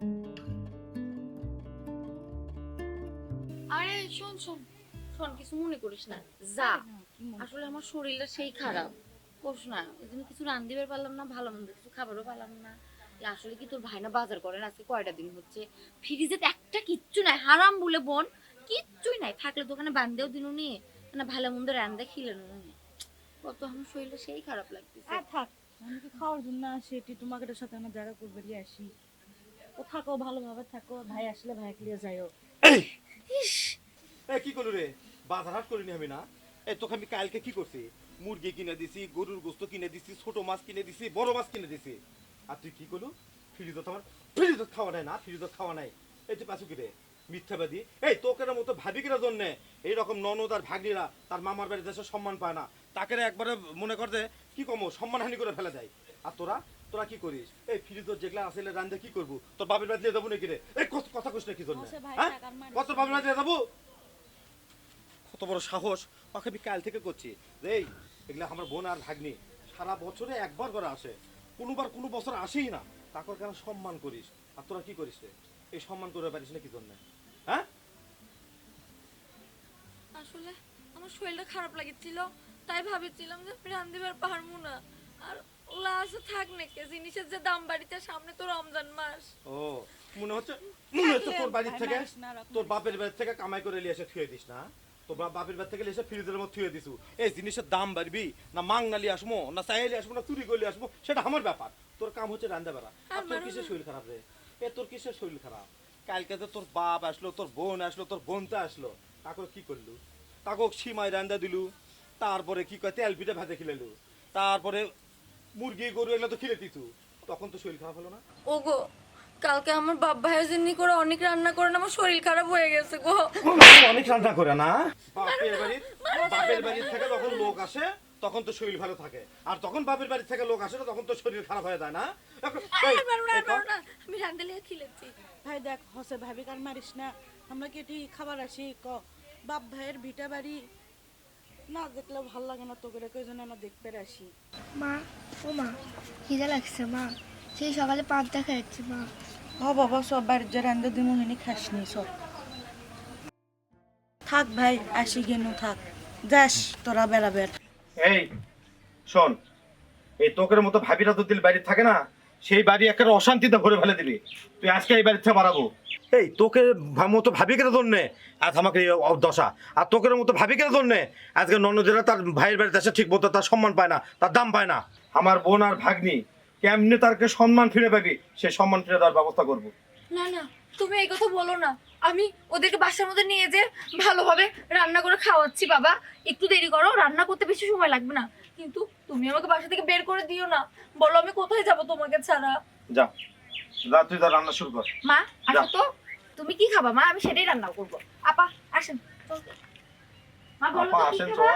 আরে শোন শোন শোন, কিছু মনে করিস না, যা। আসলে আমার শরীরটা সেই খারাপ, কোস না, এই জন্য কিছু রান্ধিবার পারলাম না, ভালো মন্দ কিছু খাবারও পারলাম না। আসলে কি তোর ভাই না বাজার করেন, আজকে কয়টা দিন হচ্ছে ফ্রিজে একটা কিচ্ছু নাই, হারাম বলে বোন, কিচ্ছুই নাই, থাকলে দোকানে বান্ধেও দিন নিয়ে না, ভালো মন্দ রান্ধা খিলেন কত আমার শরীরটা সেই খারাপ লাগতেছে। থাক, আমি কি খাওয়ার জন্য আসি, এটি তোমাকে সাথে আমার জায়গা করবে দিয়ে আসি। ও থাকো, ভালোভাবে থাকো, ভাই আসলে ভাই লিয়ে যাইও। এই কি করলি রে? বাজার হাট করিনি আমি না? এই তোকে আমি কালকে কি করছি? মুরগি কিনে দিছি, গরুর গোস্ত কিনে দিছি, ছোট মাছ কিনে দিছি, বড় মাছ কিনে দিছি। আর তুই কি করলু? ফ্রিজত আমার ফ্রিজত খাওয়া নাই না, ফ্রিজত খাওয়া নাই। এই যে পাশু কি রে? মিথ্যাবাদী। এই তোকের মতো ভাবি কিনা জন্যে এইরকম ননদ আর ভাগ্নিরা তার মামার বাড়িতে দেশে সম্মান পায় না, তাকে একবারে মনে কর যে কি কমো সম্মানহানি করে ফেলে যায়। আর তোরা তোরা কি করিস? এই ফ্রিজত যেগুলা আসলে রান্ধে কি করবো? তোর বাপের বাড়ি দিয়ে যাবো নাকি রে? এই কথা কইস না কি জন্য? হ্যাঁ, কত বাপের বাড়ি দিয়ে যাবো? কত বড় সাহস! ওকে আমি কাল থেকে করছি এই এগুলা আমার বোন আর ভাগ্নি সারা বছরে একবার করে আসে, কোনো বছর আসেই না। তারপর কেন সম্মান করিস? আর তোরা কি করিস রে? এই সম্মান করে পারিস না কি জন্য? হ্যাঁ, আসলে আমার শরীরটা খারাপ লাগছিল, তাই ভাবেছিলাম যে রান্ধিবার পারবো না। আর ওলা আছে থাক নাকি, জিনিসের যে দাম বাড়িতে, সামনে তো রমজান মাস। ও মনে হচ্ছে তোর বাড়ির থেকে, তোর বাপের বাড়ি থেকে কামাই করে নিয়ে এসে থুয়ে দিস না? তোর বাপের বাড়ি থেকে এসে ফ্রিজের মধ্যে থুয়ে দিছু। এই জিনিসের দাম বাড়বি না, মাংনালি আসবো না, চাইলি আসবো না, চুরি করলে আসবো, সেটা আমার ব্যাপার। তোর কাম হচ্ছে রান্না বেড়া। আর তোর কিসের শরীর খারাপ রে? এ তোর কিসের শরীর খারাপ? কালকে তো তোর বাপ আসলো, তোর বোন আসলো, তোর বোনটা আসলো, তাকে কি করলু? তাকে সিমাই রান্দা দিলু, তারপরে কি কয় তেল পিঠে ভাজে খিলালু, তারপরে মুরগি গরু এগুলো তো খিলে দিছু, তখন তো শরীর খারাপ হলো না? ওগো, কালকে আমার বাপ ভাইয়ের জন্য করে অনেক রান্না করেন, আমার শরীর খারাপ হয়ে গেছে গো। অনেক রান্না করে না? বাপের বাড়ির থেকে যখন লোক আসে তখন তো শরীর ভালো থাকে, আর তখন বাপের বাড়ি থেকে লোক আসে না তখন তো শরীর খারাপ হয়ে যায় না? আমি রান্না লিয়ে খিলেছি। ভাই দেখ, হসে ভাবি কার মারিস না, আমরা কি এটি খাবার আসি বাপ ভাইয়ের ভিটা বাড়ি না দেখলে ভাল লাগে না, তোকে রেখে জন্য আমরা দেখতে আসি। মা, ও মা, খিদে লাগছে মা, সেই সকালে পান্তা খাচ্ছি মা। ও বাবা, সব বাড়ির যে রান্ধে দিমুহিনী খাসনি সব। থাক ভাই, আসি গেন, থাক, যাস তোরা বেড়াবের। এই শোন, এই তোকের মতো ভাবিরা তো দিল বাড়ি থাকে না, সেই বাড়ি একেবারে অশান্তিতে ভরে ফেলে দিবি। তুই আজকে এই বাড়ি থেকে বাড়াবো। এই তোকে মতো ভাবি কেন জন্যে আজ আমাকে এই দশা, আর তোকের মতো ভাবি কেন জন্যে আজকে ননদেরা তার ভাইয়ের বাড়িতে আসে ঠিক মতো তার সম্মান পায় না, তার দাম পায় না। আমার বোন আর ভাগ্নি কেমনে তারকে সম্মান ফিরে পাবি, সে সম্মান ফিরে দেওয়ার ব্যবস্থা করবো। না না, তুমি এই কথা বলো না, আমি ওদেরকে বাসার মধ্যে নিয়ে যে ভালোভাবে রান্না করে খাওয়াচ্ছি। বাবা একটু দেরি করো, রান্না করতে বেশি সময় লাগবে না, কিন্তু তুমি আমাকে বাসা থেকে বের করে দিও না। বলো আমি কোথায় যাব তোমাকে ছাড়া? যা যা, তুই যা, রান্না শুরু কর। মা আসো তো, তুমি কি খাবা মা? আমি সেটাই রান্না করবো। আপা আসেন। মা বলো তো কি খাবা?